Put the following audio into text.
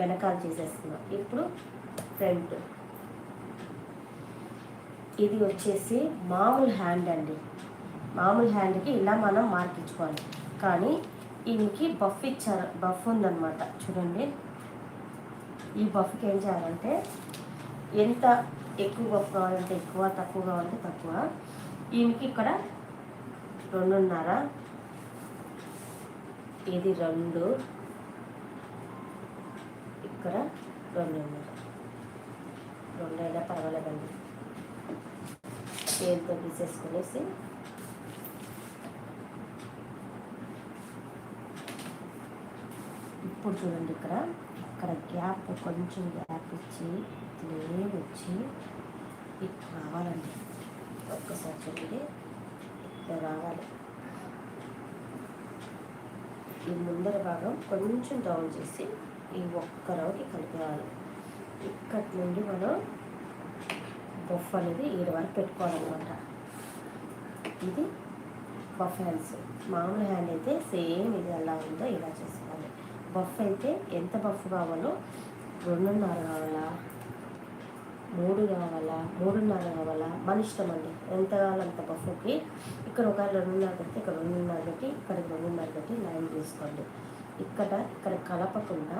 వెనకాల చేసేస్తున్నాం. ఇప్పుడు ఫ్రంట్. ఇది వచ్చేసి మామూలు హ్యాండ్ అండి. మామూలు హ్యాండ్కి ఇలా మనం మార్కించుకోవాలి. కానీ ఈయనకి బఫ్ ఇచ్చారు, బఫ్ ఉందన్నమాట. చూడండి, ఈ బఫ్కి ఏం చేయాలంటే ఎంత ఎక్కువ బఫ్ కావాలంటే ఎక్కువ, తక్కువ కావాలంటే తక్కువ. ఈయనకి ఇక్కడ 2.5, ఇది 2, ఇక్కడ 2.5. 2 అయినా పర్వాలేదండి. చేతితో తీసేసుకునేసి ఇప్పుడు చూడండి, ఇక్కడ గ్యాప్, కొంచెం గ్యాప్ ఇచ్చి ఇట్లే వచ్చి ఇట్లా రావాలండి. ఒక్కసారి చూడండి, ఇట్లా రావాలి. ఈ ముందర భాగం కొంచెం డౌన్ చేసి ఈ ఒక్క రవ్వకి కలిపేయాలి. ఇక్కడి నుండి మనం బఫ్ అనేది ఈడ వరకు పెట్టుకోవాలన్నమాట. ఇది బఫ్ హ్యాండ్స్. మామూలు హ్యాండ్ అయితే సేమ్ ఇది ఎలా ఉందో ఇలా చేసుకోవాలి. బఫ్ అయితే ఎంత బఫ్ కావాలో 2.5 కావాలా, 3 కావాలా, 3.5 కావాలా, మన ఇష్టం అండి. ఎంత కావాలంత బఫ్కి. ఇక్కడ ఒక 2.5 పెట్టి, ఇక్కడ 2.5 పెట్టి, ఇక్కడ 2.5 పెట్టి లైన్ తీసుకోండి. ఇక్కడ కలపకుండా